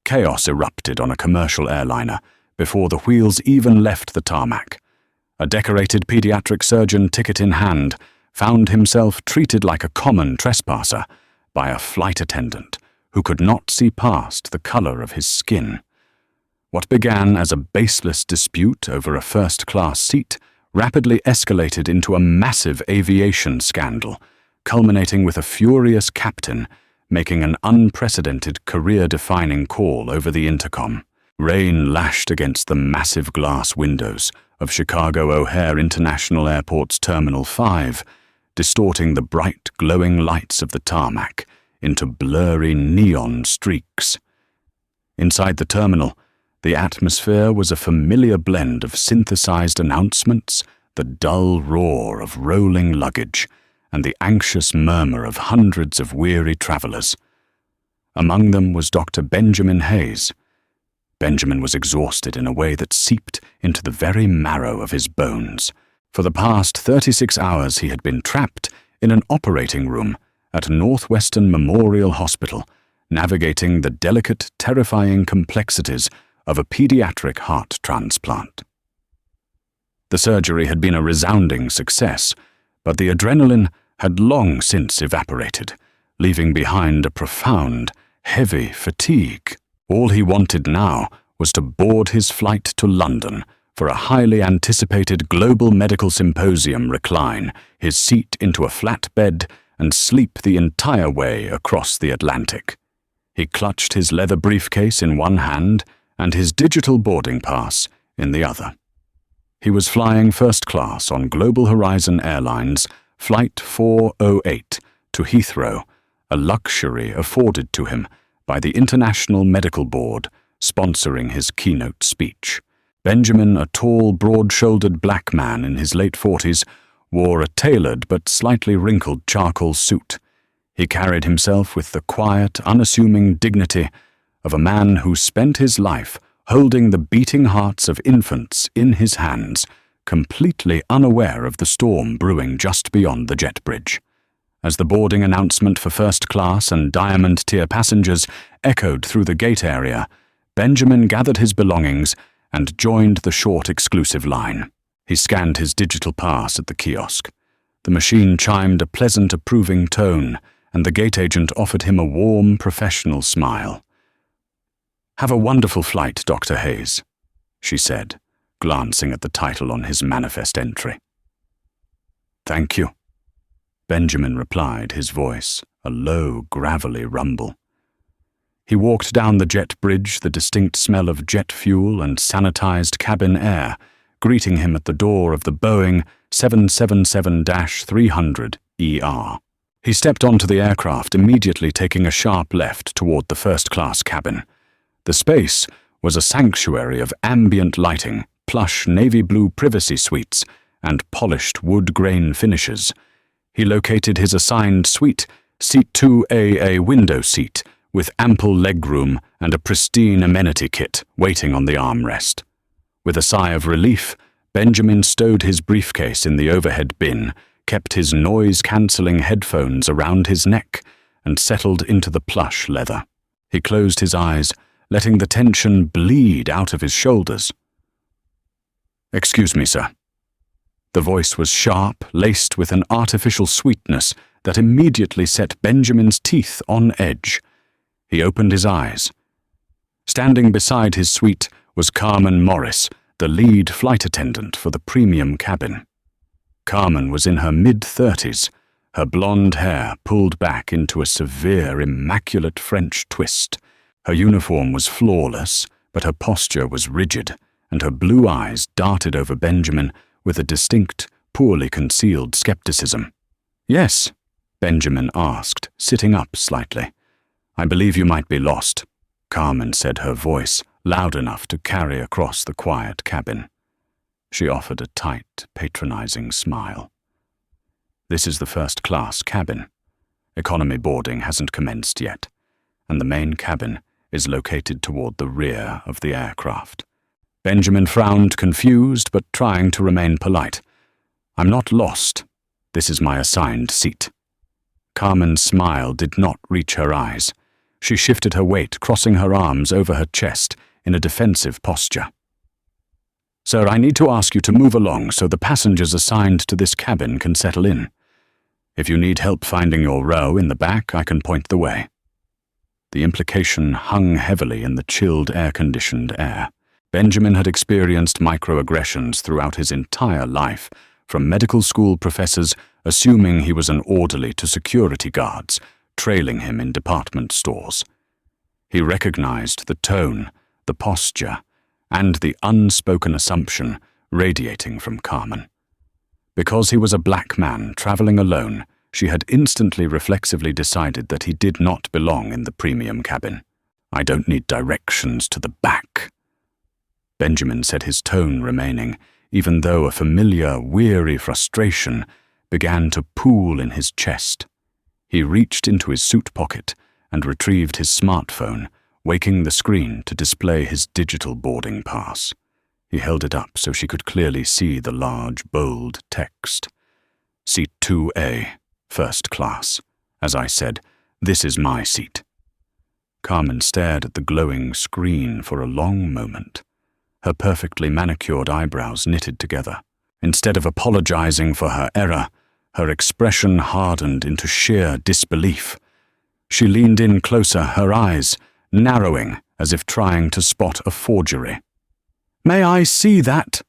Chaos erupted on a commercial airliner before the wheels even left the tarmac. A decorated pediatric surgeon, ticket in hand, found himself treated like a common trespasser by a flight attendant who could not see past the color of his skin. What began as a baseless dispute over a first-class seat rapidly escalated into a massive aviation scandal, culminating with a furious captain making an unprecedented career-defining call over the intercom. Rain lashed against the massive glass windows of Chicago O'Hare International Airport's Terminal 5, distorting the bright, glowing lights of the tarmac into blurry neon streaks. Inside the terminal, the atmosphere was a familiar blend of synthesized announcements, the dull roar of rolling luggage, and the anxious murmur of hundreds of weary travelers. Among them was Dr. Benjamin Hayes. Benjamin was exhausted in a way that seeped into the very marrow of his bones. For the past 36 hours he had been trapped in an operating room at Northwestern Memorial Hospital, navigating the delicate, terrifying complexities of a pediatric heart transplant. The surgery had been a resounding success, but the adrenaline had long since evaporated, leaving behind a profound, heavy fatigue. All he wanted now was to board his flight to London for a highly anticipated global medical symposium recline, his seat into a flat bed, and sleep the entire way across the Atlantic. He clutched his leather briefcase in one hand and his digital boarding pass in the other. He was flying first class on Global Horizon Airlines Flight 408 to Heathrow, a luxury afforded to him by the International Medical Board, sponsoring his keynote speech. Benjamin, a tall, broad-shouldered black man in his late 40s, wore a tailored but slightly wrinkled charcoal suit. He carried himself with the quiet, unassuming dignity of a man who spent his life holding the beating hearts of infants in his hands, completely unaware of the storm brewing just beyond the jet bridge. As the boarding announcement for first class and diamond-tier passengers echoed through the gate area, Benjamin gathered his belongings and joined the short, exclusive line. He scanned his digital pass at the kiosk. The machine chimed a pleasant, approving tone, and the gate agent offered him a warm, professional smile. "Have a wonderful flight, Dr. Hayes," she said, glancing at the title on his manifest entry. "Thank you," Benjamin replied, his voice a low, gravelly rumble. He walked down the jet bridge, the distinct smell of jet fuel and sanitized cabin air greeting him at the door of the Boeing 777-300ER. He stepped onto the aircraft, immediately taking a sharp left toward the first-class cabin. The space was a sanctuary of ambient lighting, plush navy blue privacy suites, and polished wood grain finishes. He located his assigned suite, Seat 2A, a window seat, with ample legroom and a pristine amenity kit waiting on the armrest. With a sigh of relief, Benjamin stowed his briefcase in the overhead bin, kept his noise-cancelling headphones around his neck, and settled into the plush leather. He closed his eyes, letting the tension bleed out of his shoulders. "Excuse me, sir." The voice was sharp, laced with an artificial sweetness that immediately set Benjamin's teeth on edge. He opened his eyes. Standing beside his suite was Carmen Morris, the lead flight attendant for the premium cabin. Carmen was in her mid-30s, her blonde hair pulled back into a severe, immaculate French twist. Her uniform was flawless, but her posture was rigid, and her blue eyes darted over Benjamin with a distinct, poorly concealed skepticism. "Yes?" Benjamin asked, sitting up slightly. "I believe you might be lost," Carmen said, her voice loud enough to carry across the quiet cabin. She offered a tight, patronizing smile. "This is the first-class cabin. Economy boarding hasn't commenced yet, and the main cabin is located toward the rear of the aircraft." Benjamin frowned, confused, but trying to remain polite. "I'm not lost. This is my assigned seat." Carmen's smile did not reach her eyes. She shifted her weight, crossing her arms over her chest in a defensive posture. "Sir, I need to ask you to move along so the passengers assigned to this cabin can settle in. If you need help finding your row in the back, I can point the way." The implication hung heavily in the chilled, air-conditioned air. Benjamin had experienced microaggressions throughout his entire life, from medical school professors assuming he was an orderly to security guards, trailing him in department stores. He recognized the tone, the posture, and the unspoken assumption radiating from Carmen. Because he was a black man traveling alone, she had instantly reflexively decided that he did not belong in the premium cabin. "I don't need directions to the back," Benjamin said, his tone remaining, even though a familiar, weary frustration began to pool in his chest. He reached into his suit pocket and retrieved his smartphone, waking the screen to display his digital boarding pass. He held it up so she could clearly see the large, bold text. "Seat 2A, first class. As I said, this is my seat." Carmen stared at the glowing screen for a long moment, her perfectly manicured eyebrows knitted together. Instead of apologizing for her error, her expression hardened into sheer disbelief. She leaned in closer, her eyes narrowing as if trying to spot a forgery. "May I see that?"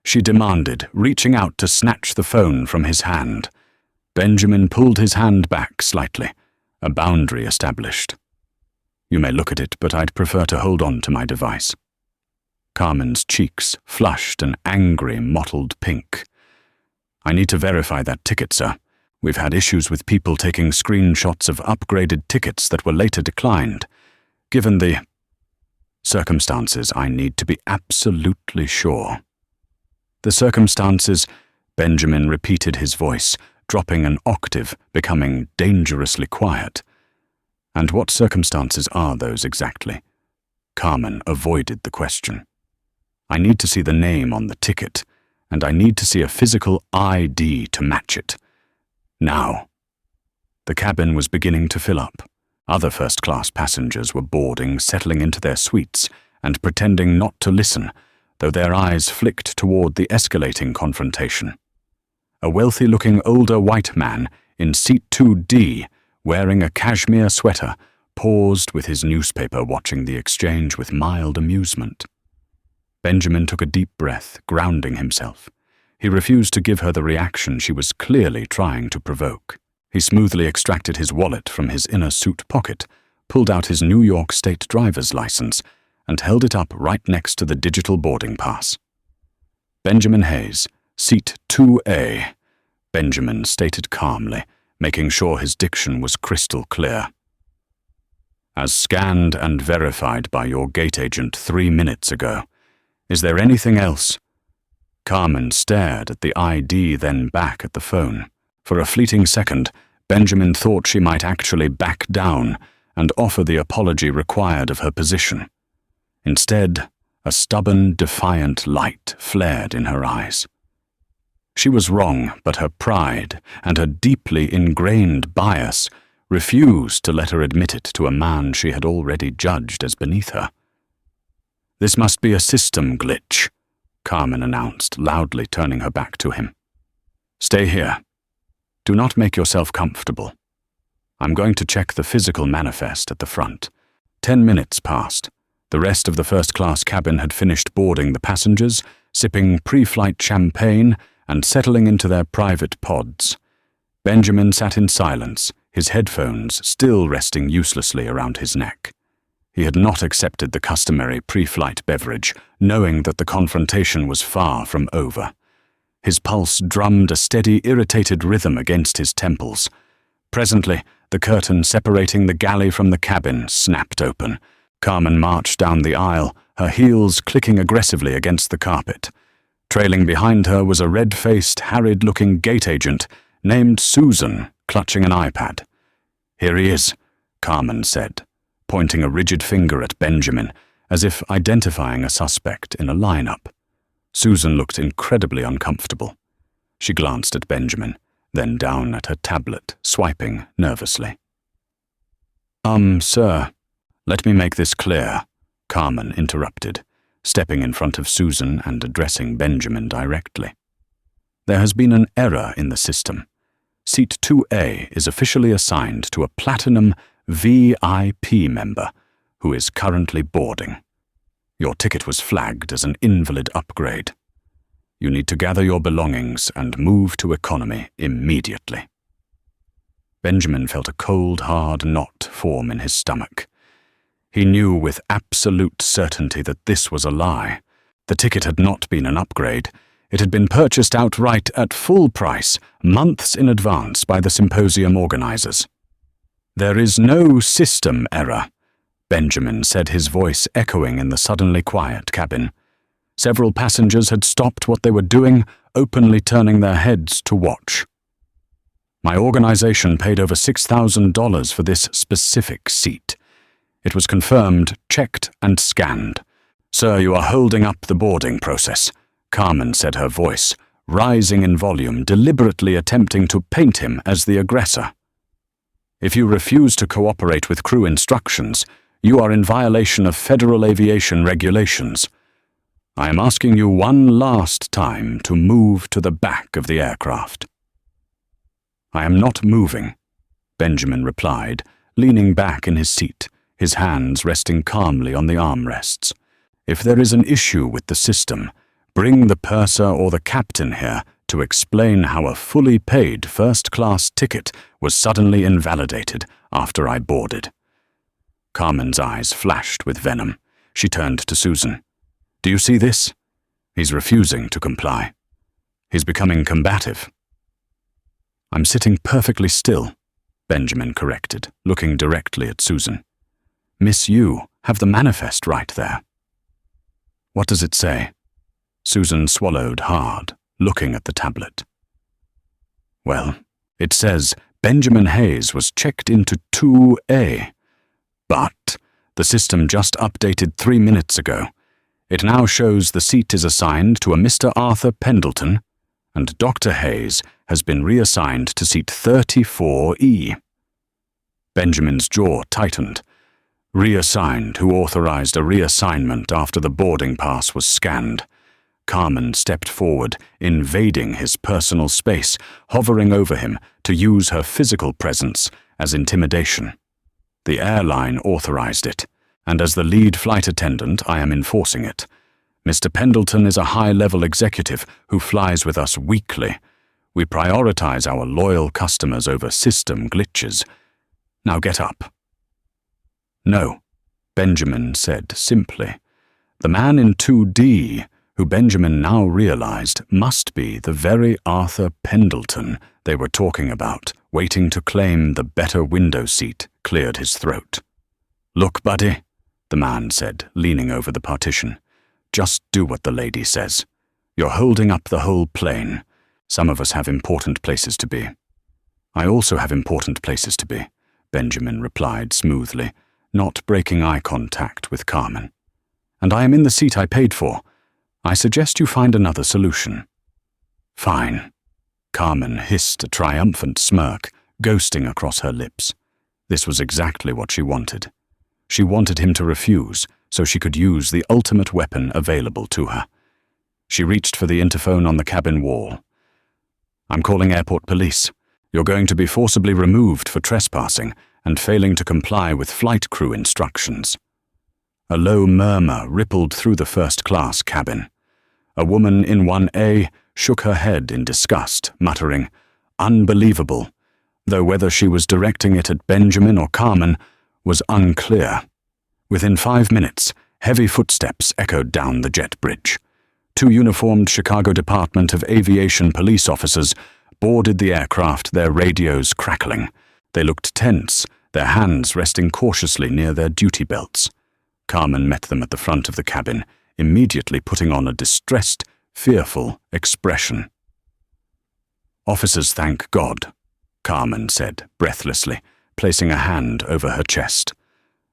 she demanded, reaching out to snatch the phone from his hand. Benjamin pulled his hand back slightly, a boundary established. "You may look at it, but I'd prefer to hold on to my device." Carmen's cheeks flushed an angry, mottled pink. "I need to verify that ticket, sir. We've had issues with people taking screenshots of upgraded tickets that were later declined. Given the circumstances, I need to be absolutely sure." "The circumstances," Benjamin repeated, his voice dropping an octave, becoming dangerously quiet. "And what circumstances are those exactly?" Carmen avoided the question. "I need to see the name on the ticket, and I need to see a physical ID to match it. Now." The cabin was beginning to fill up. Other first-class passengers were boarding, settling into their suites, and pretending not to listen, though their eyes flicked toward the escalating confrontation. A wealthy-looking older white man in seat 2D, wearing a cashmere sweater, paused with his newspaper, watching the exchange with mild amusement. Benjamin took a deep breath, grounding himself. He refused to give her the reaction she was clearly trying to provoke. He smoothly extracted his wallet from his inner suit pocket, pulled out his New York State driver's license, and held it up right next to the digital boarding pass. "Benjamin Hayes, seat 2A, Benjamin stated calmly, making sure his diction was crystal clear. "As scanned and verified by your gate agent 3 minutes ago. Is there anything else?" Carmen stared at the ID, then back at the phone. For a fleeting second, Benjamin thought she might actually back down and offer the apology required of her position. Instead, a stubborn, defiant light flared in her eyes. She was wrong, but her pride and her deeply ingrained bias refused to let her admit it to a man she had already judged as beneath her. "This must be a system glitch," Carmen announced, loudly turning her back to him. "Stay here. Do not make yourself comfortable. I'm going to check the physical manifest at the front." 10 minutes passed. The rest of the first-class cabin had finished boarding the passengers, sipping pre-flight champagne and settling into their private pods. Benjamin sat in silence, his headphones still resting uselessly around his neck. He had not accepted the customary pre-flight beverage, knowing that the confrontation was far from over. His pulse drummed a steady, irritated rhythm against his temples. Presently, the curtain separating the galley from the cabin snapped open. Carmen marched down the aisle, her heels clicking aggressively against the carpet. Trailing behind her was a red-faced, harried-looking gate agent named Susan, clutching an iPad. "Here he is," Carmen said, pointing a rigid finger at Benjamin, as if identifying a suspect in a lineup. Susan looked incredibly uncomfortable. She glanced at Benjamin, then down at her tablet, swiping nervously. Sir," "Let me make this clear," Carmen interrupted, stepping in front of Susan and addressing Benjamin directly. "There has been an error in the system. Seat 2A is officially assigned to a Platinum VIP member who is currently boarding. Your ticket was flagged as an invalid upgrade. You need to gather your belongings and move to economy immediately." Benjamin felt a cold, hard knot form in his stomach. He knew with absolute certainty that this was a lie. The ticket had not been an upgrade. It had been purchased outright at full price, months in advance by the symposium organizers. "There is no system error," Benjamin said, his voice echoing in the suddenly quiet cabin. Several passengers had stopped what they were doing, openly turning their heads to watch. "My organization paid over $6,000 for this specific seat. It was confirmed, checked, and scanned. Sir, you are holding up the boarding process," Carmen said, her voice rising in volume, deliberately attempting to paint him as the aggressor. "If you refuse to cooperate with crew instructions, you are in violation of federal aviation regulations. I am asking you one last time to move to the back of the aircraft." "I am not moving," Benjamin replied, leaning back in his seat, his hands resting calmly on the armrests. "If there is an issue with the system, bring the purser or the captain here to explain how a fully paid first-class ticket was suddenly invalidated after I boarded." Carmen's eyes flashed with venom. She turned to Susan. "Do you see this? He's refusing to comply. He's becoming combative." "I'm sitting perfectly still," Benjamin corrected, looking directly at Susan. "Miss, you have the manifest right there." "What does it say?" Susan swallowed hard, looking at the tablet. "Well, it says Benjamin Hayes was checked into 2A, but the system just updated 3 minutes ago. It now shows the seat is assigned to a Mr. Arthur Pendleton, and Dr. Hayes has been reassigned to seat 34E. Benjamin's jaw tightened. Reassigned who authorized a reassignment after the boarding pass was scanned. Carmen stepped forward, invading his personal space, hovering over him to use her physical presence as intimidation. The airline authorized it, and as the lead flight attendant, I am enforcing it. Mr. Pendleton is a high-level executive who flies with us weekly. We prioritize our loyal customers over system glitches. Now get up." "No," Benjamin said simply. The man in 2D, who Benjamin now realized must be the very Arthur Pendleton they were talking about, waiting to claim the better window seat, cleared his throat. "Look, buddy," the man said, leaning over the partition. "Just do what the lady says. You're holding up the whole plane. Some of us have important places to be." "I also have important places to be," Benjamin replied smoothly, not breaking eye contact with Carmen. "And I am in the seat I paid for. I suggest you find another solution." "Fine." Carmen hissed a triumphant smirk, ghosting across her lips. This was exactly what she wanted. She wanted him to refuse, so she could use the ultimate weapon available to her. She reached for the interphone on the cabin wall. "I'm calling airport police. You're going to be forcibly removed for trespassing and failing to comply with flight crew instructions." A low murmur rippled through the first-class cabin. A woman in 1A shook her head in disgust, muttering, "Unbelievable," though whether she was directing it at Benjamin or Carmen was unclear. Within 5 minutes, heavy footsteps echoed down the jet bridge. 2 uniformed Chicago Department of Aviation police officers boarded the aircraft, their radios crackling. They looked tense, their hands resting cautiously near their duty belts. Carmen met them at the front of the cabin, immediately putting on a distressed, fearful expression. "Officers, thank God," Carmen said breathlessly, placing a hand over her chest.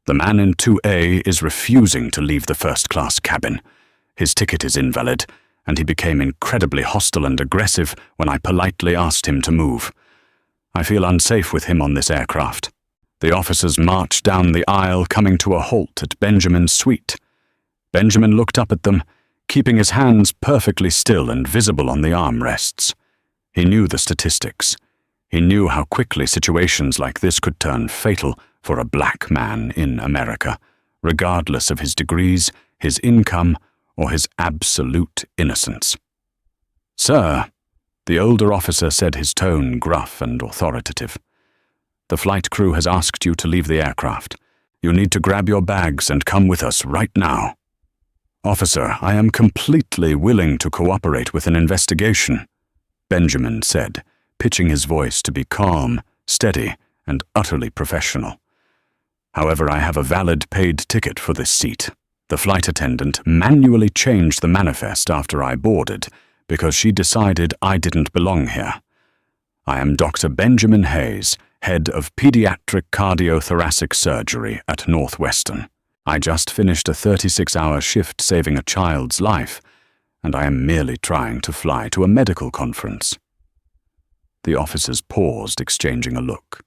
"The man in 2A is refusing to leave the first-class cabin. His ticket is invalid, and he became incredibly hostile and aggressive when I politely asked him to move. I feel unsafe with him on this aircraft. The officers marched down the aisle, coming to a halt at Benjamin's suite. Benjamin looked up at them, keeping his hands perfectly still and visible on the armrests. He knew the statistics. He knew how quickly situations like this could turn fatal for a black man in America, regardless of his degrees, his income, or his absolute innocence. "Sir," the older officer said, his tone gruff and authoritative, "the flight crew has asked you to leave the aircraft. You need to grab your bags and come with us right now." "Officer, I am completely willing to cooperate with an investigation," Benjamin said, pitching his voice to be calm, steady, and utterly professional. "However, I have a valid paid ticket for this seat. The flight attendant manually changed the manifest after I boarded because she decided I didn't belong here. I am Dr. Benjamin Hayes, head of pediatric cardiothoracic surgery at Northwestern. I just finished a 36-hour shift saving a child's life, and I am merely trying to fly to a medical conference." The officers paused, exchanging a look.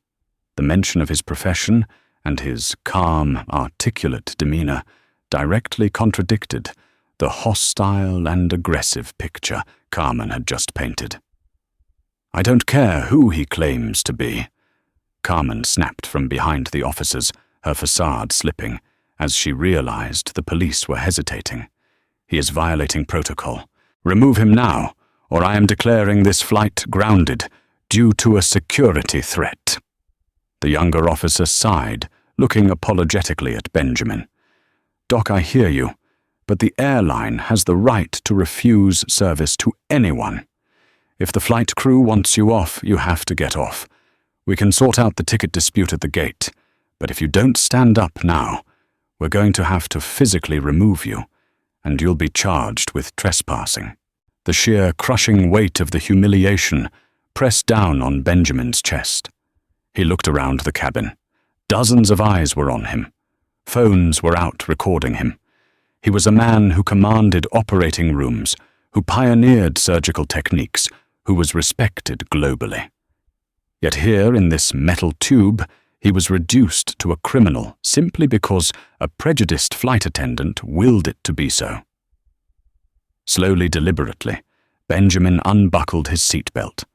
The mention of his profession and his calm, articulate demeanor directly contradicted the hostile and aggressive picture Carmen had just painted. "I don't care who he claims to be," Carmen snapped from behind the officers, her facade slipping, as she realized the police were hesitating. "He is violating protocol. Remove him now, or I am declaring this flight grounded due to a security threat." The younger officer sighed, looking apologetically at Benjamin. "Doc, I hear you, but the airline has the right to refuse service to anyone. If the flight crew wants you off, you have to get off. We can sort out the ticket dispute at the gate, but if you don't stand up now, we're going to have to physically remove you, and you'll be charged with trespassing." The sheer crushing weight of the humiliation pressed down on Benjamin's chest. He looked around the cabin. Dozens of eyes were on him. Phones were out recording him. He was a man who commanded operating rooms, who pioneered surgical techniques, who was respected globally. Yet here, in this metal tube, he was reduced to a criminal simply because a prejudiced flight attendant willed it to be so. Slowly, deliberately, Benjamin unbuckled his seatbelt.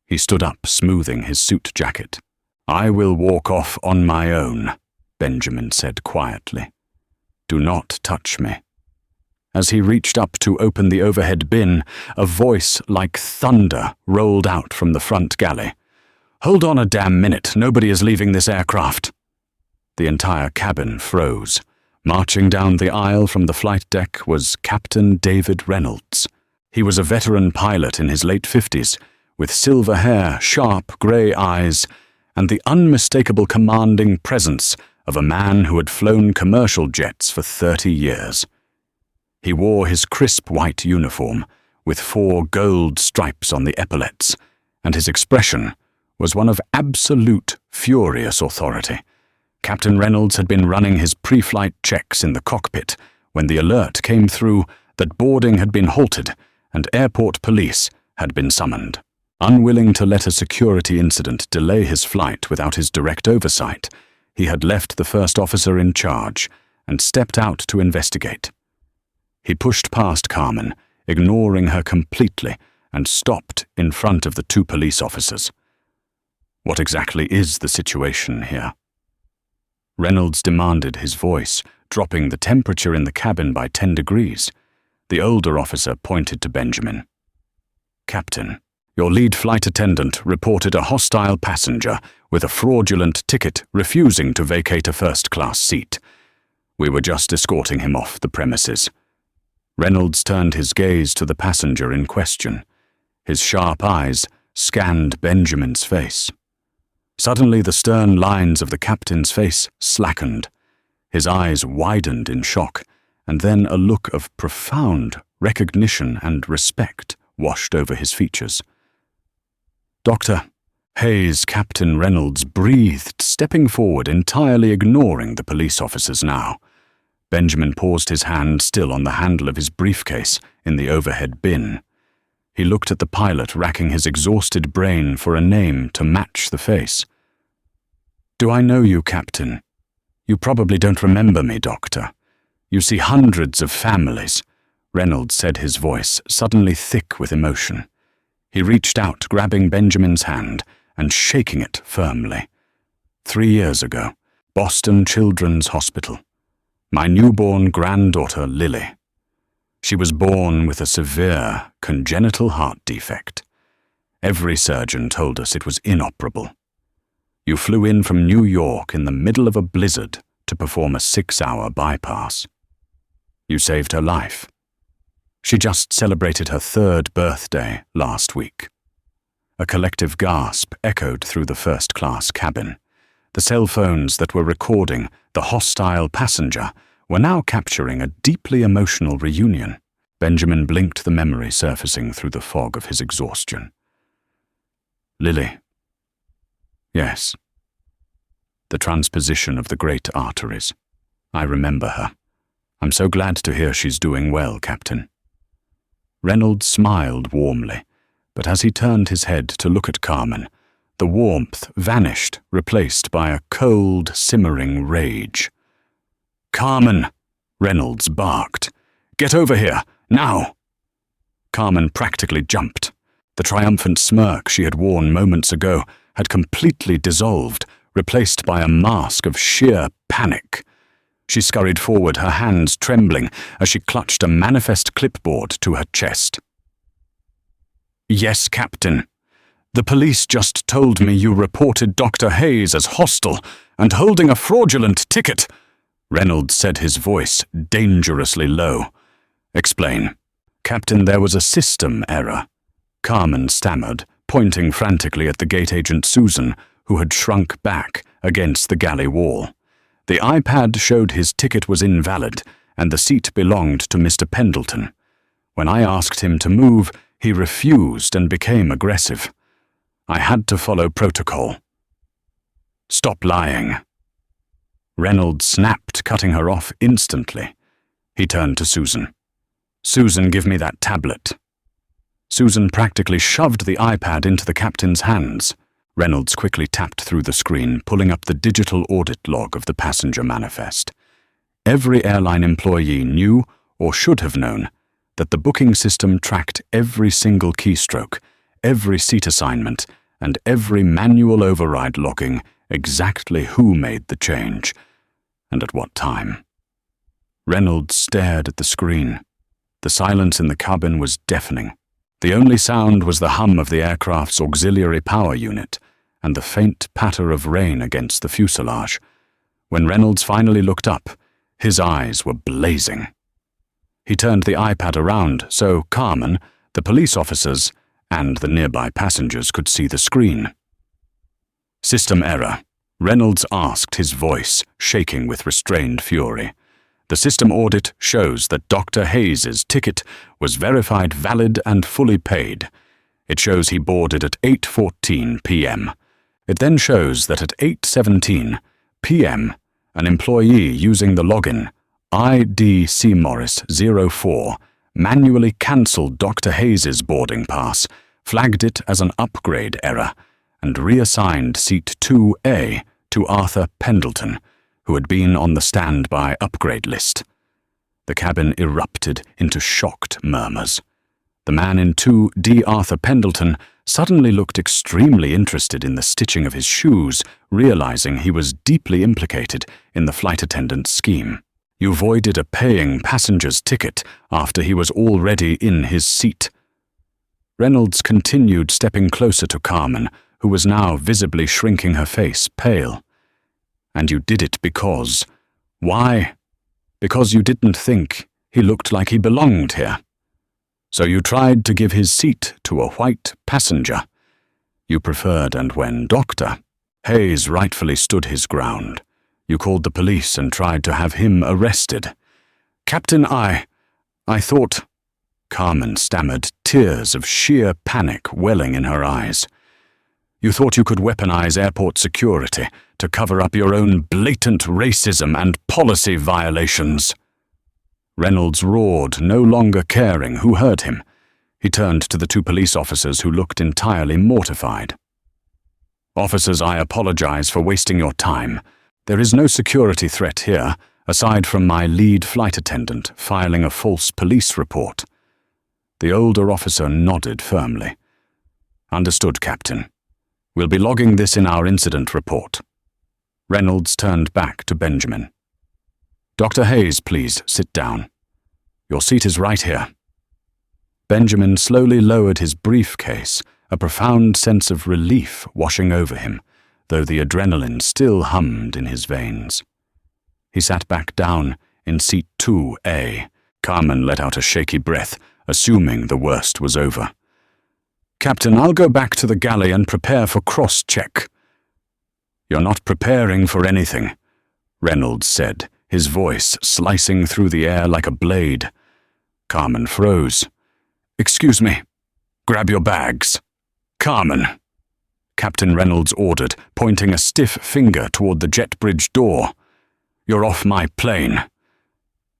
He stood up, smoothing his suit jacket. "I will walk off on my own," Benjamin said quietly. "Do not touch me." As he reached up to open the overhead bin, a voice like thunder rolled out from the front galley. "Hold on a damn minute, nobody is leaving this aircraft." The entire cabin froze. Marching down the aisle from the flight deck was Captain David Reynolds. He was a veteran pilot in his late 50s, with silver hair, sharp grey eyes, and the unmistakable commanding presence of a man who had flown commercial jets for 30 years. He wore his crisp white uniform, with 4 gold stripes on the epaulets, and his expression was one of absolute furious authority. Captain Reynolds had been running his pre-flight checks in the cockpit when the alert came through that boarding had been halted and airport police had been summoned. Unwilling to let a security incident delay his flight without his direct oversight, he had left the first officer in charge and stepped out to investigate. He pushed past Carmen, ignoring her completely, and stopped in front of the 2 police officers. "What exactly is the situation here?" Reynolds demanded, his voice dropping the temperature in the cabin by 10 degrees. The older officer pointed to Benjamin. "Captain, your lead flight attendant reported a hostile passenger with a fraudulent ticket refusing to vacate a first-class seat. We were just escorting him off the premises." Reynolds turned his gaze to the passenger in question. His sharp eyes scanned Benjamin's face. Suddenly, the stern lines of the captain's face slackened. His eyes widened in shock, and then a look of profound recognition and respect washed over his features. "Dr. Hayes," Captain Reynolds breathed, stepping forward, entirely ignoring the police officers now. Benjamin paused, his hand still on the handle of his briefcase in the overhead bin. He looked at the pilot, racking his exhausted brain for a name to match the face. "Do I know you, Captain? You probably don't remember me, Doctor. You see hundreds of families," Reynolds said, his voice suddenly thick with emotion. He reached out, grabbing Benjamin's hand and shaking it firmly. 3 years ago, Boston Children's Hospital. My newborn granddaughter, Lily. She was born with a severe congenital heart defect. Every surgeon told us it was inoperable. You flew in from New York in the middle of a blizzard to perform a 6-hour bypass. You saved her life. She just celebrated her 3rd birthday last week. A collective gasp echoed through the first-class cabin. The cell phones that were recording the hostile passenger were now capturing a deeply emotional reunion. Benjamin blinked, the memory surfacing through the fog of his exhaustion. Lily. Yes. The transposition of the great arteries. I remember her. I'm so glad to hear she's doing well, Captain. Reynolds smiled warmly, but as he turned his head to look at Carmen, the warmth vanished, replaced by a cold, simmering rage. "Carmen!" Reynolds barked. "Get over here, now!" Carmen practically jumped. The triumphant smirk she had worn moments ago had completely dissolved, replaced by a mask of sheer panic. She scurried forward, her hands trembling as she clutched a manifest clipboard to her chest. "Yes, Captain. The police just told me you reported Dr. Hayes as hostile and holding a fraudulent ticket," Reynolds said, his voice dangerously low. "Explain." "Captain, there was a system error," Carmen stammered, pointing frantically at the gate agent Susan, who had shrunk back against the galley wall. The iPad showed his ticket was invalid and the seat belonged to Mr. Pendleton. When I asked him to move, he refused and became aggressive. I had to follow protocol. "Stop lying." Reynolds snapped, cutting her off instantly. He turned to Susan. "Susan, give me that tablet." Susan practically shoved the iPad into the captain's hands. Reynolds quickly tapped through the screen, pulling up the digital audit log of the passenger manifest. Every airline employee knew, or should have known, that the booking system tracked every single keystroke, every seat assignment, and every manual override logging exactly who made the change, and at what time. Reynolds stared at the screen. The silence in the cabin was deafening. The only sound was the hum of the aircraft's auxiliary power unit and the faint patter of rain against the fuselage. When Reynolds finally looked up, his eyes were blazing. He turned the iPad around so Carmen, the police officers, and the nearby passengers could see the screen. "System error," Reynolds asked, his voice shaking with restrained fury. "The system audit shows that Dr. Hayes's ticket was verified valid and fully paid. It shows he boarded at 8:14 p.m. It then shows that at 8:17 p.m., an employee using the login IDCMorris04 manually cancelled Dr. Hayes's boarding pass, flagged it as an upgrade error, and reassigned seat 2A to Arthur Pendleton, who had been on the standby upgrade list." The cabin erupted into shocked murmurs. The man in 2D, Arthur Pendleton, suddenly looked extremely interested in the stitching of his shoes, realizing he was deeply implicated in the flight attendant's scheme. You voided a paying passenger's ticket after he was already in his seat. Reynolds continued, stepping closer to Carmen, who was now visibly shrinking, her face pale. "And you did it because... Why? Because you didn't think he looked like he belonged here. So you tried to give his seat to a white passenger. You preferred, and when Dr. Hayes rightfully stood his ground, you called the police and tried to have him arrested. Captain, I thought..." Carmen stammered, tears of sheer panic welling in her eyes. "You thought you could weaponize airport security to cover up your own blatant racism and policy violations." Reynolds roared, no longer caring who heard him. He turned to the 2 police officers who looked entirely mortified. Officers, I apologize for wasting your time. There is no security threat here, aside from my lead flight attendant filing a false police report. The older officer nodded firmly. Understood, Captain. We'll be logging this in our incident report. Reynolds turned back to Benjamin. Dr. Hayes, please, sit down. Your seat is right here. Benjamin slowly lowered his briefcase, a profound sense of relief washing over him, though the adrenaline still hummed in his veins. He sat back down in seat 2A. Carmen let out a shaky breath, assuming the worst was over. Captain, I'll go back to the galley and prepare for cross-check. You're not preparing for anything, Reynolds said, his voice slicing through the air like a blade. Carmen froze. Excuse me. Grab your bags. Carmen, Captain Reynolds ordered, pointing a stiff finger toward the jet bridge door. You're off my plane.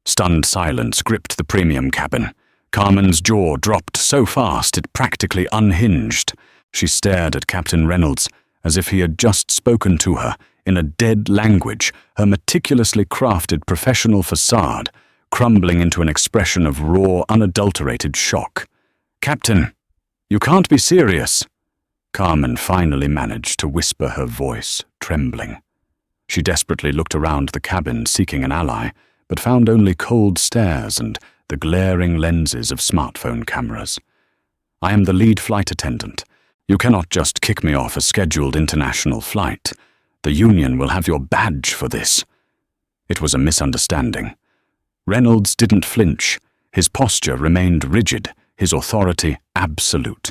Stunned silence gripped the premium cabin. Carmen's jaw dropped so fast it practically unhinged. She stared at Captain Reynolds as if he had just spoken to her in a dead language, her meticulously crafted professional facade crumbling into an expression of raw, unadulterated shock. Captain, you can't be serious. Carmen finally managed to whisper, her voice trembling. She desperately looked around the cabin seeking an ally, but found only cold stares and the glaring lenses of smartphone cameras. I am the lead flight attendant. You cannot just kick me off a scheduled international flight. The Union will have your badge for this. It was a misunderstanding. Reynolds didn't flinch. His posture remained rigid, his authority absolute.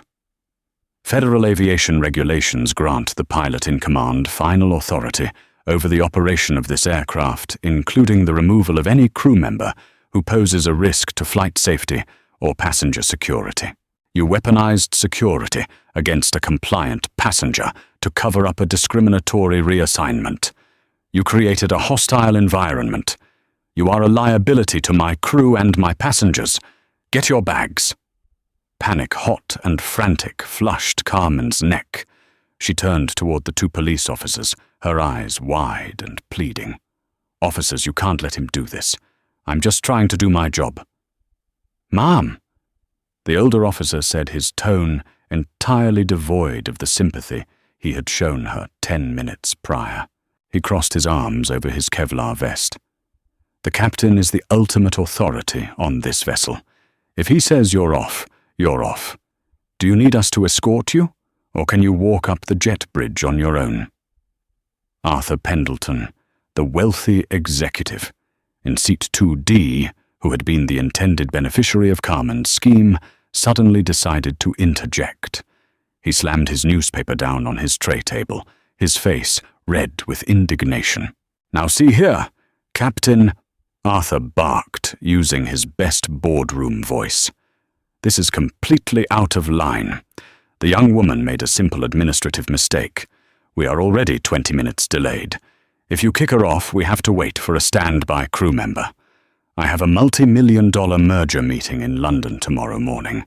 Federal aviation regulations grant the pilot in command final authority over the operation of this aircraft, including the removal of any crew member who poses a risk to flight safety or passenger security. You weaponized security against a compliant passenger to cover up a discriminatory reassignment. You created a hostile environment. You are a liability to my crew and my passengers. Get your bags. Panic, hot and frantic, flushed Carmen's neck. She turned toward the two police officers, her eyes wide and pleading. Officers, you can't let him do this. I'm just trying to do my job. Ma'am, the older officer said, his tone entirely devoid of the sympathy he had shown her 10 minutes prior. He crossed his arms over his Kevlar vest. The captain is the ultimate authority on this vessel. If he says you're off, you're off. Do you need us to escort you, or can you walk up the jet bridge on your own? Arthur Pendleton, the wealthy executive, in seat 2D, who had been the intended beneficiary of Carmen's scheme, suddenly decided to interject. He slammed his newspaper down on his tray table, his face red with indignation. Now see here, Captain, Arthur barked, using his best boardroom voice. This is completely out of line. The young woman made a simple administrative mistake. We are already 20 minutes delayed. If you kick her off, we have to wait for a standby crew member. I have a multi-million-dollar merger meeting in London tomorrow morning.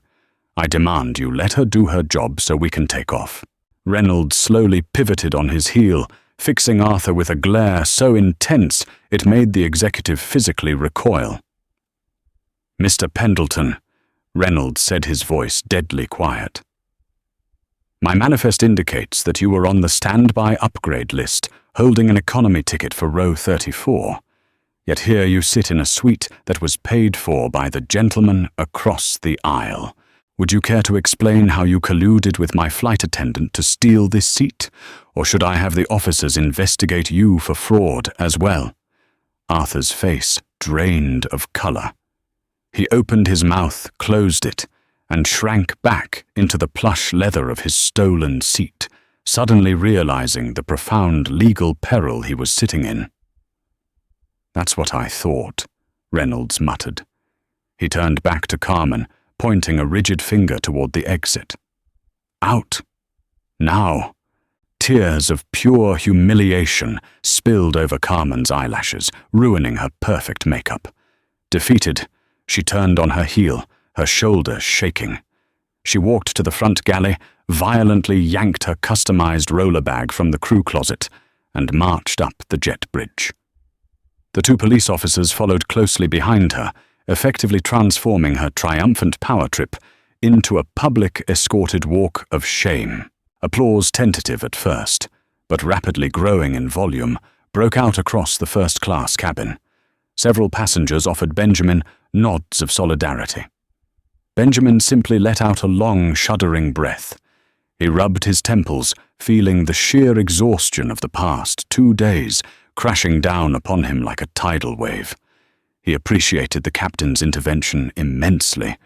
I demand you let her do her job so we can take off. Reynolds slowly pivoted on his heel, fixing Arthur with a glare so intense it made the executive physically recoil. Mr. Pendleton, Reynolds said, his voice deadly quiet. My manifest indicates that you were on the standby upgrade list, holding an economy ticket for row 34. Yet here you sit in a suite that was paid for by the gentleman across the aisle. Would you care to explain how you colluded with my flight attendant to steal this seat? Or should I have the officers investigate you for fraud as well? Arthur's face drained of color. He opened his mouth, closed it, and shrank back into the plush leather of his stolen seat, suddenly realizing the profound legal peril he was sitting in. That's what I thought, Reynolds muttered. He turned back to Carmen, pointing a rigid finger toward the exit. Out. Now. Tears of pure humiliation spilled over Carmen's eyelashes, ruining her perfect makeup. Defeated, she turned on her heel, her shoulders shaking. She walked to the front galley, violently yanked her customized roller bag from the crew closet, and marched up the jet bridge. The two police officers followed closely behind her, effectively transforming her triumphant power trip into a public escorted walk of shame. Applause, tentative at first, but rapidly growing in volume, broke out across the first-class cabin. Several passengers offered Benjamin nods of solidarity. Benjamin simply let out a long, shuddering breath. He rubbed his temples, feeling the sheer exhaustion of the past 2 days crashing down upon him like a tidal wave. He appreciated the captain's intervention immensely,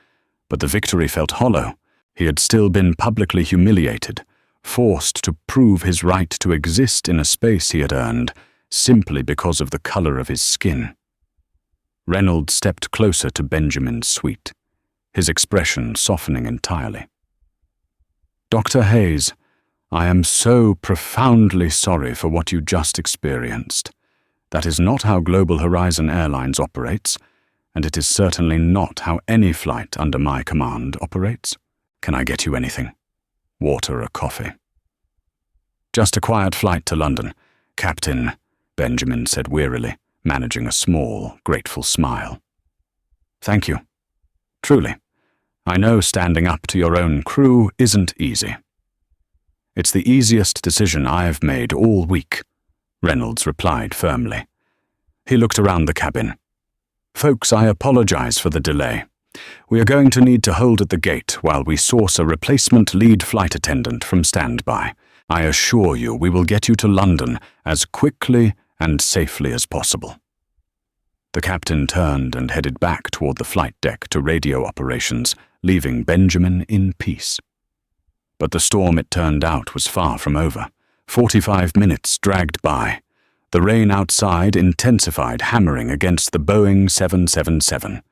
but the victory felt hollow. He had still been publicly humiliated, forced to prove his right to exist in a space he had earned simply because of the color of his skin. Reynolds stepped closer to Benjamin's suite, his expression softening entirely. "Dr. Hayes, I am so profoundly sorry for what you just experienced. That is not how Global Horizon Airlines operates, and it is certainly not how any flight under my command operates. Can I get you anything? Water or coffee?" "Just a quiet flight to London, Captain," Benjamin said wearily, managing a small, grateful smile. "Thank you. Truly. I know standing up to your own crew isn't easy." "It's the easiest decision I've made all week," Reynolds replied firmly. He looked around the cabin. "Folks, I apologize for the delay. We are going to need to hold at the gate while we source a replacement lead flight attendant from standby. I assure you we will get you to London as quickly and safely as possible." The captain turned and headed back toward the flight deck to radio operations, leaving Benjamin in peace. But the storm, it turned out, was far from over. 45 minutes dragged by. The rain outside intensified, hammering against the Boeing 777.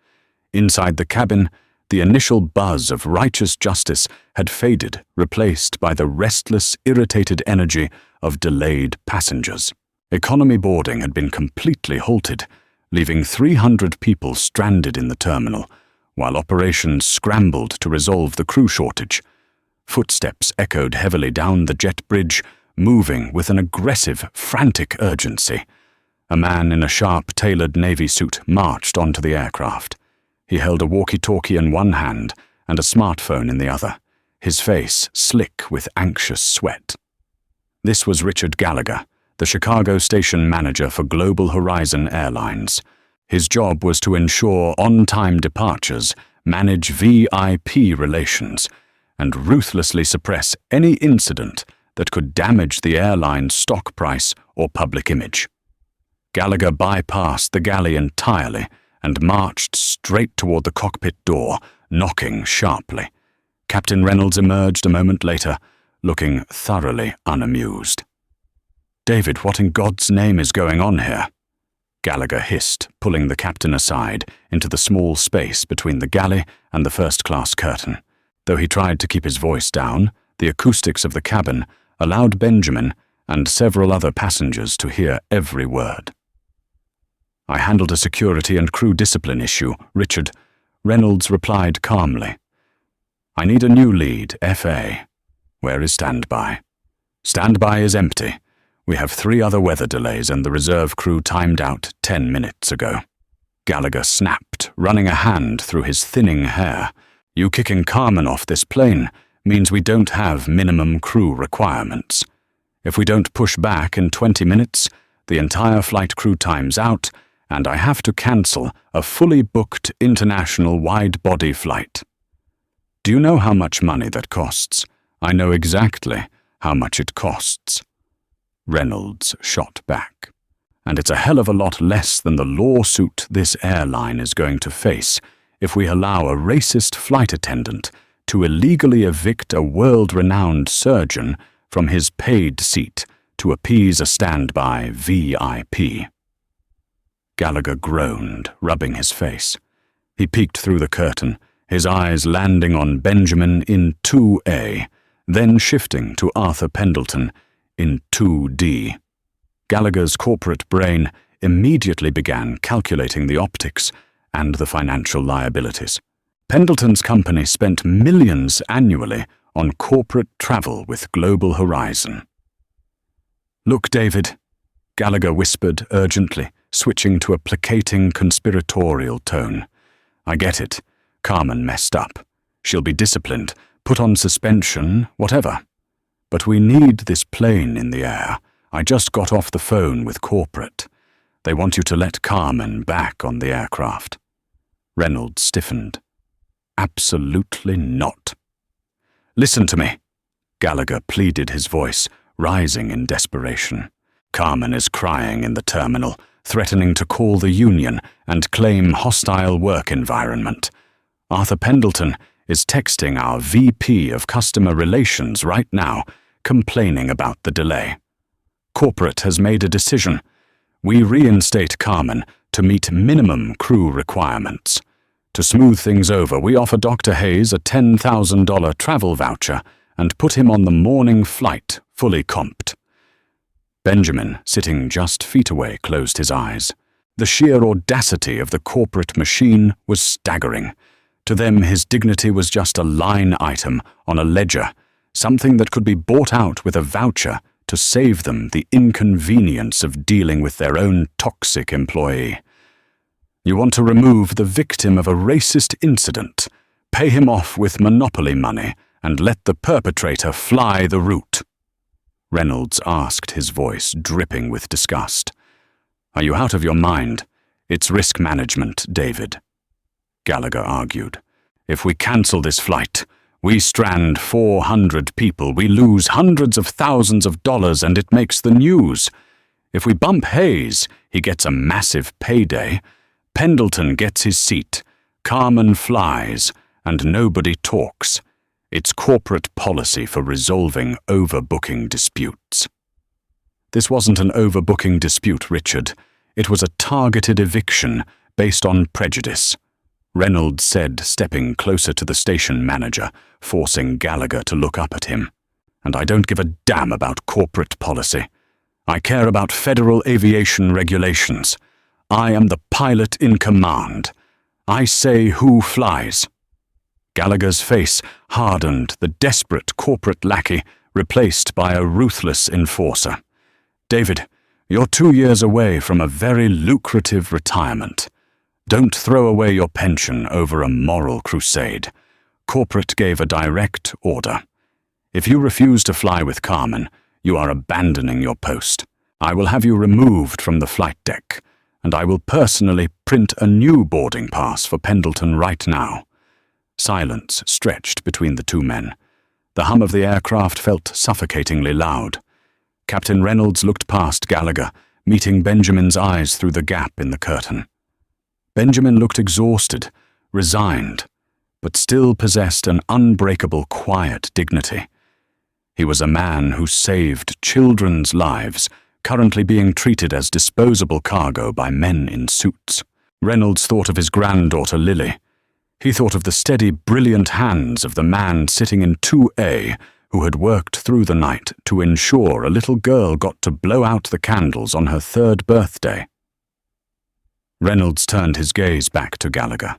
Inside the cabin, the initial buzz of righteous justice had faded, replaced by the restless, irritated energy of delayed passengers. Economy boarding had been completely halted, leaving 300 people stranded in the terminal, while operations scrambled to resolve the crew shortage. Footsteps echoed heavily down the jet bridge, moving with an aggressive, frantic urgency. A man in a sharp-tailored navy suit marched onto the aircraft. He held a walkie-talkie in one hand and a smartphone in the other, his face slick with anxious sweat. This was Richard Gallagher, the Chicago station manager for Global Horizon Airlines. His job was to ensure on-time departures, manage VIP relations, and ruthlessly suppress any incident that could damage the airline's stock price or public image. Gallagher bypassed the galley entirely and marched straight toward the cockpit door, knocking sharply. Captain Reynolds emerged a moment later, looking thoroughly unamused. "David, what in God's name is going on here?" Gallagher hissed, pulling the captain aside into the small space between the galley and the first-class curtain. Though he tried to keep his voice down, the acoustics of the cabin allowed Benjamin and several other passengers to hear every word. "I handled a security and crew discipline issue, Richard," Reynolds replied calmly. "I need a new lead, FA. Where is standby?" "Standby is empty. We have 3 other weather delays and the reserve crew timed out 10 minutes ago." Gallagher snapped, running a hand through his thinning hair. "You kicking Carmen off this plane means we don't have minimum crew requirements. If we don't push back in 20 minutes, the entire flight crew times out, and I have to cancel a fully booked international wide-body flight." "Do you know how much money that costs?" "I know exactly how much it costs." Reynolds shot back. "And it's a hell of a lot less than the lawsuit this airline is going to face if we allow a racist flight attendant to illegally evict a world-renowned surgeon from his paid seat to appease a standby VIP." Gallagher groaned, rubbing his face. He peeked through the curtain, his eyes landing on Benjamin in 2A, then shifting to Arthur Pendleton in 2D. Gallagher's corporate brain immediately began calculating the optics and the financial liabilities. Pendleton's company spent millions annually on corporate travel with Global Horizon. "Look, David," Gallagher whispered urgently, switching to a placating conspiratorial tone. "I get it. Carmen messed up. She'll be disciplined, put on suspension, whatever. But we need this plane in the air. I just got off the phone with corporate. They want you to let Carmen back on the aircraft." Reynolds stiffened. "Absolutely not." "Listen to me," Gallagher pleaded, his voice rising in desperation. "Carmen is crying in the terminal, threatening to call the union and claim hostile work environment. Arthur Pendleton is texting our VP of Customer Relations right now, complaining about the delay. Corporate has made a decision. We reinstate Carmen to meet minimum crew requirements. To smooth things over, we offer Dr. Hayes a $10,000 travel voucher and put him on the morning flight, fully comped." Benjamin, sitting just feet away, closed his eyes. The sheer audacity of the corporate machine was staggering. To them, his dignity was just a line item on a ledger, something that could be bought out with a voucher to save them the inconvenience of dealing with their own toxic employee. "You want to remove the victim of a racist incident, pay him off with monopoly money, and let the perpetrator fly the route?" Reynolds asked, his voice dripping with disgust. "Are you out of your mind? It's risk management, David," Gallagher argued. "If we cancel this flight, we strand 400 people, we lose hundreds of thousands of dollars, and it makes the news. If we bump Hayes, he gets a massive payday. Pendleton gets his seat, Carmen flies, and nobody talks. It's corporate policy for resolving overbooking disputes." "This wasn't an overbooking dispute, Richard. It was a targeted eviction based on prejudice," Reynolds said, stepping closer to the station manager, forcing Gallagher to look up at him. "And I don't give a damn about corporate policy. I care about federal aviation regulations. I am the pilot in command. I say who flies." Gallagher's face hardened, the desperate corporate lackey replaced by a ruthless enforcer. "David, you're 2 years away from a very lucrative retirement. Don't throw away your pension over a moral crusade. Corporate gave a direct order. If you refuse to fly with Carmen, you are abandoning your post. I will have you removed from the flight deck, and I will personally print a new boarding pass for Pendleton right now." Silence stretched between the two men. The hum of the aircraft felt suffocatingly loud. Captain Reynolds looked past Gallagher, meeting Benjamin's eyes through the gap in the curtain. Benjamin looked exhausted, resigned, but still possessed an unbreakable, quiet dignity. He was a man who saved children's lives, currently being treated as disposable cargo by men in suits. Reynolds thought of his granddaughter Lily. He thought of the steady, brilliant hands of the man sitting in 2A who had worked through the night to ensure a little girl got to blow out the candles on her 3rd birthday. Reynolds turned his gaze back to Gallagher.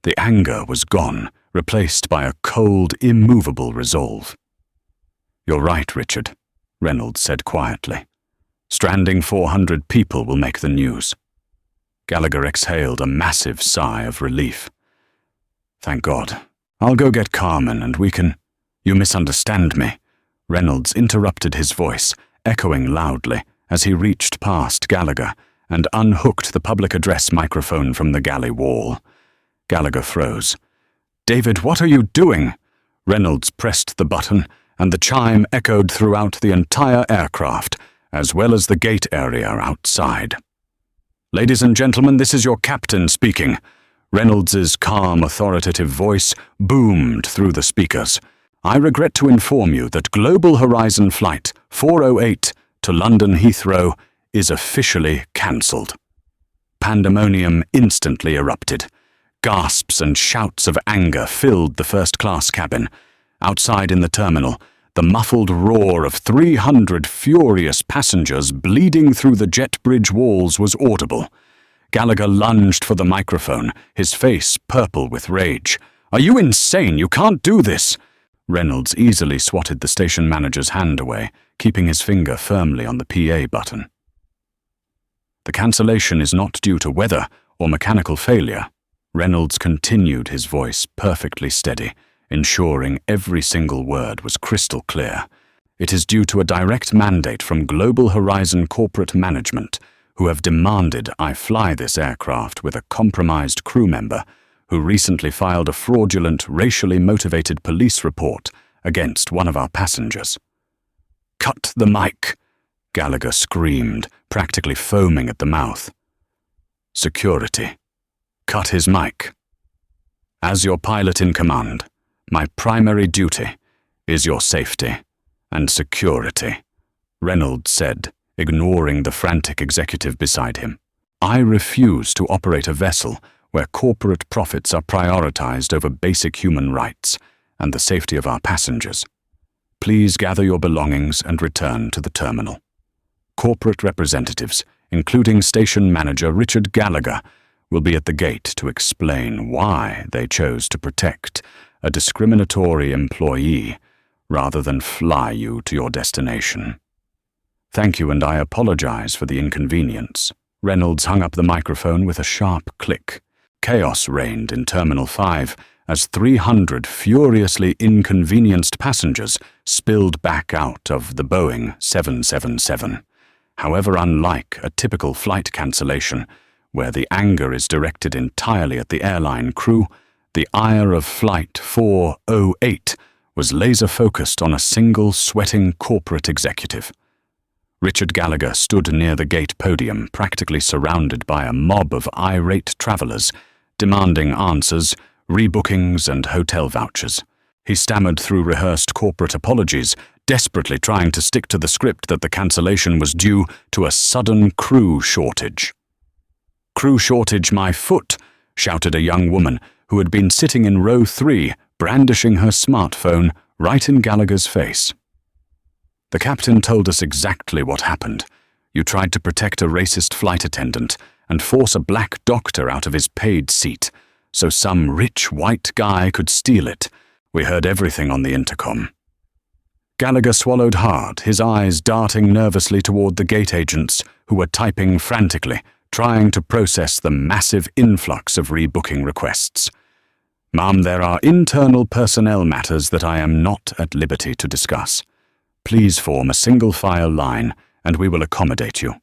The anger was gone, replaced by a cold, immovable resolve. "You're right, Richard," Reynolds said quietly. "Stranding 400 people will make the news." Gallagher exhaled a massive sigh of relief. "Thank God. I'll go get Carmen and we can—" "You misunderstand me," Reynolds interrupted, his voice echoing loudly as he reached past Gallagher and unhooked the public address microphone from the galley wall. Gallagher froze. "David, what are you doing?" Reynolds pressed the button, and the chime echoed throughout the entire aircraft, as well as the gate area outside. "Ladies and gentlemen, this is your captain speaking." Reynolds's calm, authoritative voice boomed through the speakers. "I regret to inform you that Global Horizon Flight 408 to London Heathrow is officially cancelled." Pandemonium instantly erupted. Gasps and shouts of anger filled the first-class cabin. Outside in the terminal, the muffled roar of 300 furious passengers bleeding through the jet bridge walls was audible. Gallagher lunged for the microphone, his face purple with rage. "Are you insane? You can't do this!" Reynolds easily swatted the station manager's hand away, keeping his finger firmly on the PA button. "The cancellation is not due to weather or mechanical failure." Reynolds continued, his voice perfectly steady, ensuring every single word was crystal clear. "It is due to a direct mandate from Global Horizon corporate management, who have demanded I fly this aircraft with a compromised crew member who recently filed a fraudulent, racially motivated police report against one of our passengers." "Cut the mic!" Gallagher screamed, practically foaming at the mouth. "Security. Cut his mic. As your pilot in command, my primary duty is your safety and security," Reynolds said, ignoring the frantic executive beside him. "I refuse to operate a vessel where corporate profits are prioritized over basic human rights and the safety of our passengers. Please gather your belongings and return to the terminal. Corporate representatives, including station manager Richard Gallagher, will be at the gate to explain why they chose to protect a discriminatory employee rather than fly you to your destination. Thank you, and I apologize for the inconvenience." Reynolds hung up the microphone with a sharp click. Chaos reigned in Terminal 5 as 300 furiously inconvenienced passengers spilled back out of the Boeing 777. However, unlike a typical flight cancellation, where the anger is directed entirely at the airline crew, the ire of Flight 408 was laser-focused on a single sweating corporate executive. Richard Gallagher stood near the gate podium, practically surrounded by a mob of irate travelers, demanding answers, rebookings, and hotel vouchers. He stammered through rehearsed corporate apologies, desperately trying to stick to the script that the cancellation was due to a sudden crew shortage. "Crew shortage, my foot!" shouted a young woman who had been sitting in row 3, brandishing her smartphone right in Gallagher's face. "The captain told us exactly what happened. You tried to protect a racist flight attendant and force a black doctor out of his paid seat, so some rich white guy could steal it. We heard everything on the intercom." Gallagher swallowed hard, his eyes darting nervously toward the gate agents who were typing frantically, trying to process the massive influx of rebooking requests. "Ma'am, there are internal personnel matters that I am not at liberty to discuss. Please form a single-file line, and we will accommodate you."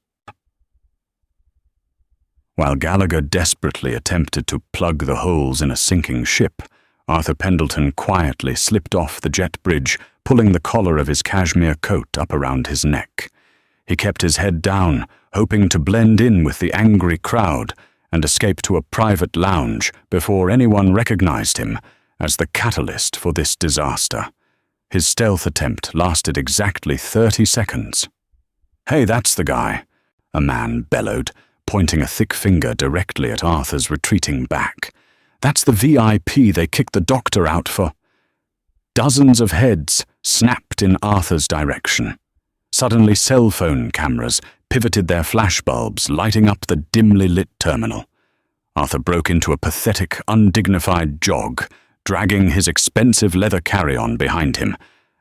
While Gallagher desperately attempted to plug the holes in a sinking ship, Arthur Pendleton quietly slipped off the jet bridge, pulling the collar of his cashmere coat up around his neck. He kept his head down, hoping to blend in with the angry crowd and escape to a private lounge before anyone recognized him as the catalyst for this disaster. His stealth attempt lasted exactly 30 seconds. "Hey, that's the guy," a man bellowed, pointing a thick finger directly at Arthur's retreating back. "That's the VIP they kicked the doctor out for." Dozens of heads snapped in Arthur's direction. Suddenly, cell phone cameras pivoted their flashbulbs, lighting up the dimly lit terminal. Arthur broke into a pathetic, undignified jog, dragging his expensive leather carry-on behind him,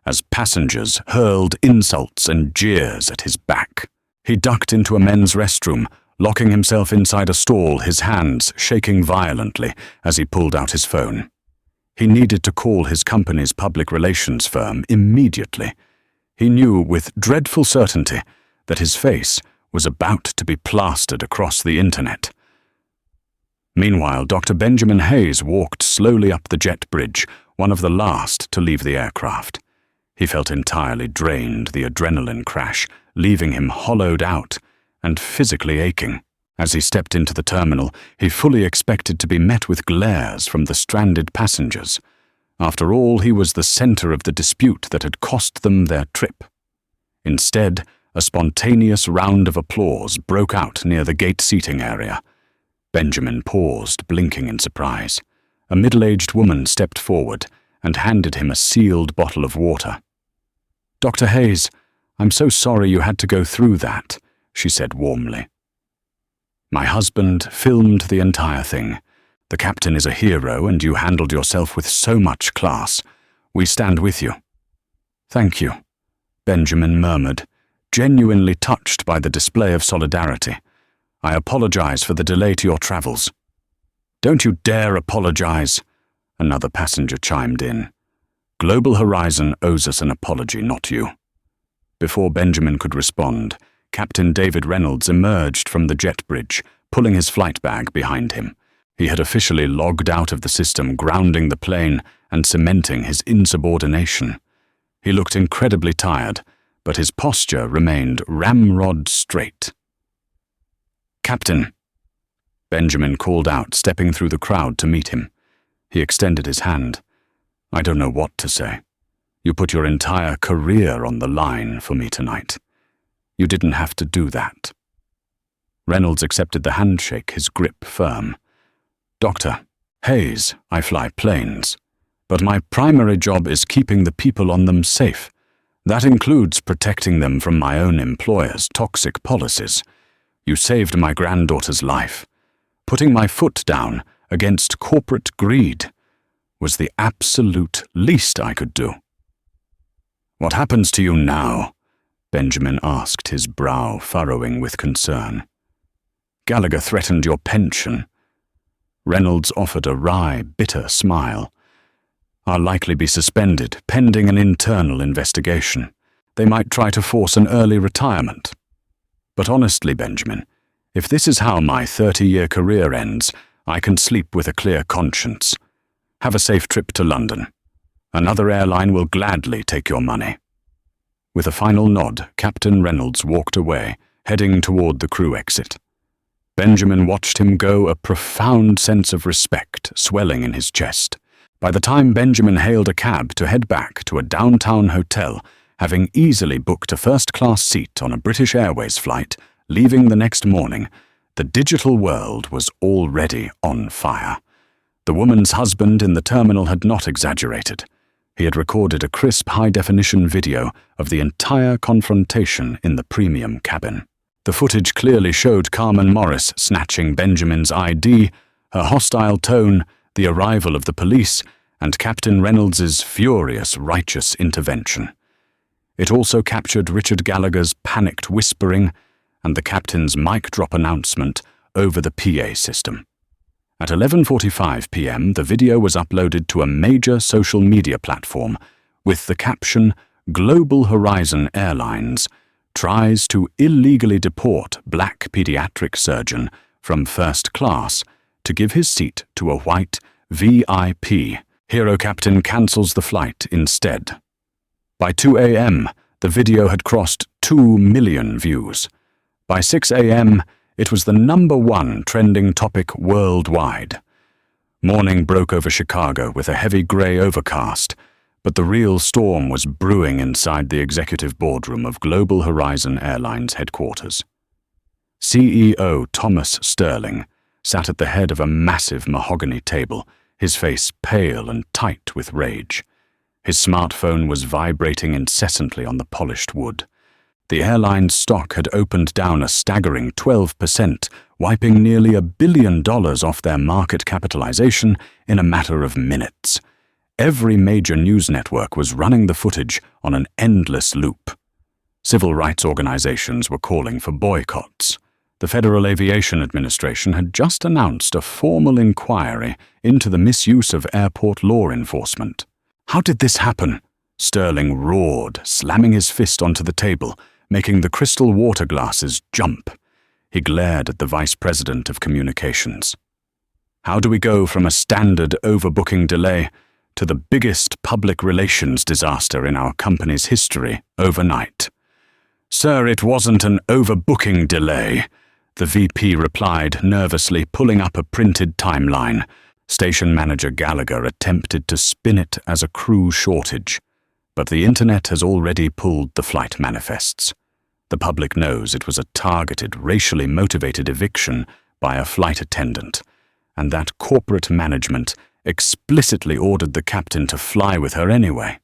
as passengers hurled insults and jeers at his back. He ducked into a men's restroom, locking himself inside a stall, his hands shaking violently as he pulled out his phone. He needed to call his company's public relations firm immediately. He knew with dreadful certainty that his face was about to be plastered across the internet. Meanwhile, Dr. Benjamin Hayes walked slowly up the jet bridge, one of the last to leave the aircraft. He felt entirely drained, the adrenaline crash leaving him hollowed out and physically aching. As he stepped into the terminal, he fully expected to be met with glares from the stranded passengers. After all, he was the center of the dispute that had cost them their trip. Instead, a spontaneous round of applause broke out near the gate seating area. Benjamin paused, blinking in surprise. A middle-aged woman stepped forward and handed him a sealed bottle of water. "Dr. Hayes, I'm so sorry you had to go through that," she said warmly. "My husband filmed the entire thing. The captain is a hero, and you handled yourself with so much class. We stand with you." "Thank you," Benjamin murmured, genuinely touched by the display of solidarity. "I apologize for the delay to your travels." "Don't you dare apologize," another passenger chimed in. "Global Horizon owes us an apology, not you." Before Benjamin could respond, Captain David Reynolds emerged from the jet bridge, pulling his flight bag behind him. He had officially logged out of the system, grounding the plane and cementing his insubordination. He looked incredibly tired, but his posture remained ramrod straight. "Captain," Benjamin called out, stepping through the crowd to meet him. He extended his hand. "I don't know what to say. You put your entire career on the line for me tonight. You didn't have to do that." Reynolds accepted the handshake, his grip firm. "Dr. Hayes, I fly planes, but my primary job is keeping the people on them safe. That includes protecting them from my own employer's toxic policies. You saved my granddaughter's life. Putting my foot down against corporate greed was the absolute least I could do." "What happens to you now?" Benjamin asked, his brow furrowing with concern. "Gallagher threatened your pension." Reynolds offered a wry, bitter smile. "I'll likely be suspended, pending an internal investigation. They might try to force an early retirement. But honestly, Benjamin, if this is how my 30-year career ends, I can sleep with a clear conscience. Have a safe trip to London. Another airline will gladly take your money." With a final nod, Captain Reynolds walked away, heading toward the crew exit. Benjamin watched him go, a profound sense of respect swelling in his chest. By the time Benjamin hailed a cab to head back to a downtown hotel, having easily booked a first-class seat on a British Airways flight, leaving the next morning, the digital world was already on fire. The woman's husband in the terminal had not exaggerated. He had recorded a crisp, high-definition video of the entire confrontation in the premium cabin. The footage clearly showed Carmen Morris snatching Benjamin's ID, her hostile tone, the arrival of the police, and Captain Reynolds's furious, righteous intervention. It also captured Richard Gallagher's panicked whispering and the captain's mic-drop announcement over the PA system. At 11:45 p.m., the video was uploaded to a major social media platform with the caption, "Global Horizon Airlines tries to illegally deport black pediatric surgeon from first class to give his seat to a white VIP. Hero captain cancels the flight instead." By 2 a.m., the video had crossed 2 million views. By 6 a.m., it was the #1 trending topic worldwide. Morning broke over Chicago with a heavy gray overcast, but the real storm was brewing inside the executive boardroom of Global Horizon Airlines headquarters. CEO Thomas Sterling sat at the head of a massive mahogany table, his face pale and tight with rage. His smartphone was vibrating incessantly on the polished wood. The airline's stock had opened down a staggering 12%, wiping nearly $1 billion off their market capitalization in a matter of minutes. Every major news network was running the footage on an endless loop. Civil rights organizations were calling for boycotts. The Federal Aviation Administration had just announced a formal inquiry into the misuse of airport law enforcement. "How did this happen?" Sterling roared, slamming his fist onto the table, making the crystal water glasses jump. He glared at the Vice President of Communications. "How do we go from a standard overbooking delay to the biggest public relations disaster in our company's history overnight?" "Sir, it wasn't an overbooking delay," the VP replied, nervously pulling up a printed timeline. Station manager Gallagher attempted to spin it as a crew shortage, but the internet has already pulled the flight manifests. The public knows it was a targeted, racially motivated eviction by a flight attendant, and that corporate management explicitly ordered the captain to fly with her anyway.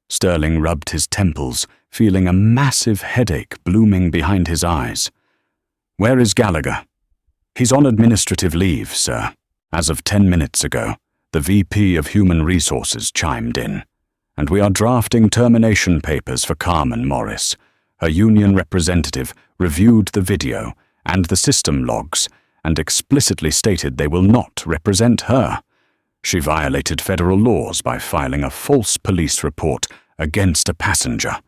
Sterling rubbed his temples, feeling a massive headache blooming behind his eyes. "Where is Gallagher?" "He's on administrative leave, sir." As of 10 minutes ago, the VP of Human Resources chimed in, and we are drafting termination papers for Carmen Morris. Her union representative reviewed the video and the system logs and explicitly stated they will not represent her. She violated federal laws by filing a false police report against a passenger.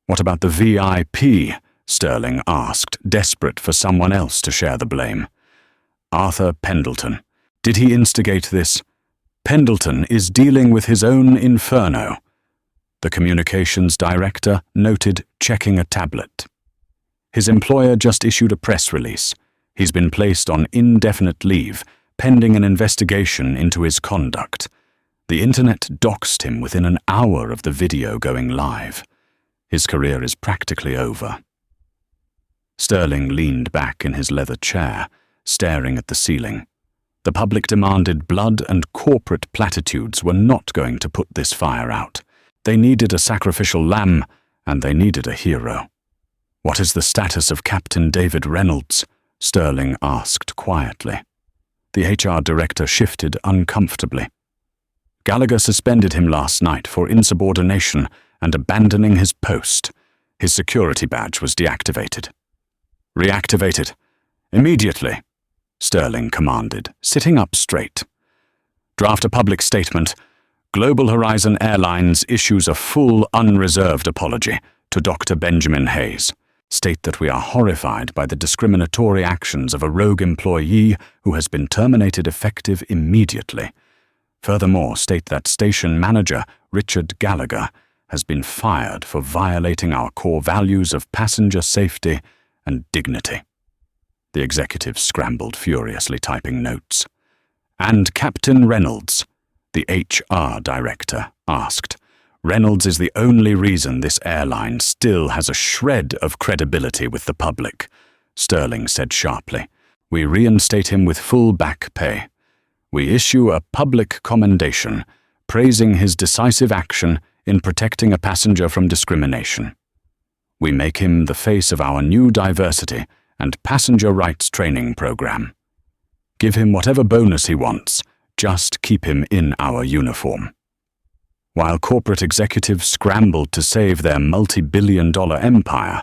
What about the VIP? Sterling asked, desperate for someone else to share the blame. Arthur Pendleton. Did he instigate this? Pendleton is dealing with his own inferno. The communications director noted, checking a tablet. His employer just issued a press release. He's been placed on indefinite leave, pending an investigation into his conduct. The internet doxed him within an hour of the video going live. His career is practically over. Sterling leaned back in his leather chair, staring at the ceiling. The public demanded blood, and corporate platitudes were not going to put this fire out. They needed a sacrificial lamb, and they needed a hero. "What is the status of Captain David Reynolds?" Sterling asked quietly. The HR director shifted uncomfortably. "Gallagher suspended him last night for insubordination and abandoning his post. His security badge was deactivated." "Reactivated. Immediately," Sterling commanded, sitting up straight. "Draft a public statement. Global Horizon Airlines issues a full, unreserved apology to Dr. Benjamin Hayes. State that we are horrified by the discriminatory actions of a rogue employee who has been terminated effective immediately. Furthermore, state that station manager Richard Gallagher has been fired for violating our core values of passenger safety and dignity." The executive scrambled furiously, typing notes. "And Captain Reynolds?" the HR director asked. "Reynolds is the only reason this airline still has a shred of credibility with the public," Sterling said sharply. "We reinstate him with full back pay. We issue a public commendation praising his decisive action in protecting a passenger from discrimination. We make him the face of our new diversity and passenger rights training program. Give him whatever bonus he wants, just keep him in our uniform." While corporate executives scrambled to save their multi-billion-dollar empire,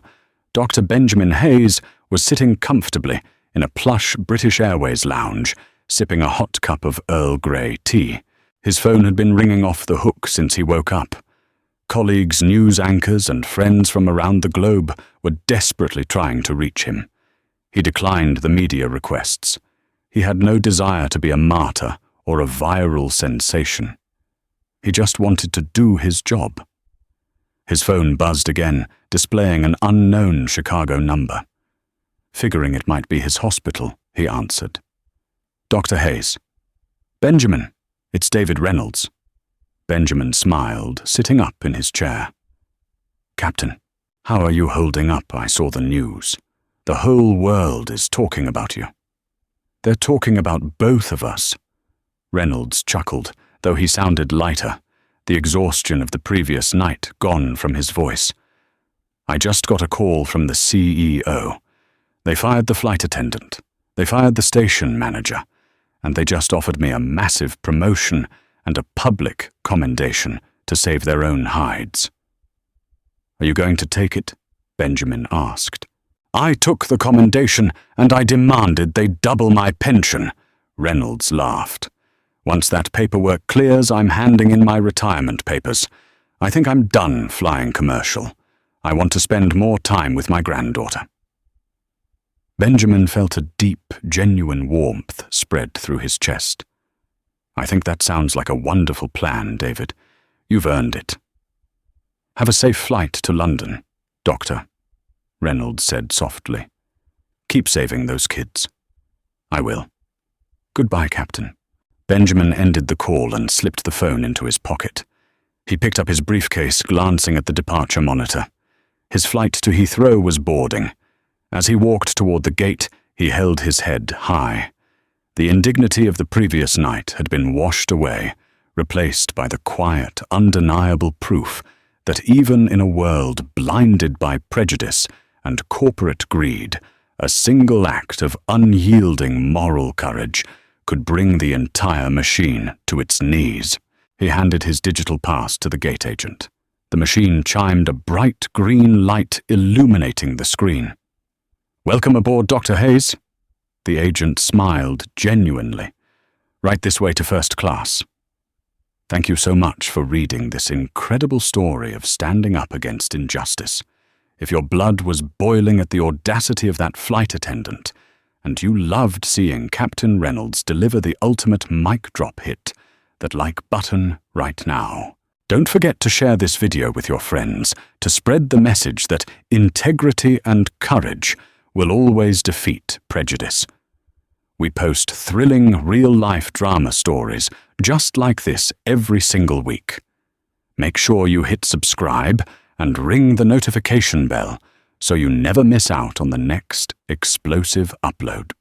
Dr. Benjamin Hayes was sitting comfortably in a plush British Airways lounge, sipping a hot cup of Earl Grey tea. His phone had been ringing off the hook since he woke up. Colleagues, news anchors, and friends from around the globe were desperately trying to reach him. He declined the media requests. He had no desire to be a martyr or a viral sensation. He just wanted to do his job. His phone buzzed again, displaying an unknown Chicago number. Figuring it might be his hospital, he answered. "Dr. Hayes." "Benjamin, it's David Reynolds." Benjamin smiled, sitting up in his chair. "Captain, how are you holding up? I saw the news. The whole world is talking about you." "They're talking about both of us." Reynolds chuckled, though he sounded lighter, the exhaustion of the previous night gone from his voice. "I just got a call from the CEO. They fired the flight attendant. They fired the station manager. And they just offered me a massive promotion and a public commendation to save their own hides." "Are you going to take it?" Benjamin asked. "I took the commendation and I demanded they double my pension," Reynolds laughed. "Once that paperwork clears, I'm handing in my retirement papers. I think I'm done flying commercial. I want to spend more time with my granddaughter." Benjamin felt a deep, genuine warmth spread through his chest. "I think that sounds like a wonderful plan, David. You've earned it." "Have a safe flight to London, Doctor," Reynolds said softly. "Keep saving those kids." "I will." "Goodbye, Captain." Benjamin ended the call and slipped the phone into his pocket. He picked up his briefcase, glancing at the departure monitor. His flight to Heathrow was boarding. As he walked toward the gate, he held his head high. The indignity of the previous night had been washed away, replaced by the quiet, undeniable proof that even in a world blinded by prejudice and corporate greed, a single act of unyielding moral courage could bring the entire machine to its knees. He handed his digital pass to the gate agent. The machine chimed a bright green light illuminating the screen. "Welcome aboard, Dr. Hayes." The agent smiled genuinely. "Right this way to first class. Thank you so much for reading this incredible story of standing up against injustice. If your blood was boiling at the audacity of that flight attendant, and you loved seeing Captain Reynolds deliver the ultimate mic drop hit, that like button right now. Don't forget to share this video with your friends to spread the message that integrity and courage will always defeat prejudice. We post thrilling real-life drama stories just like this every single week. Make sure you hit subscribe and ring the notification bell so you never miss out on the next explosive upload.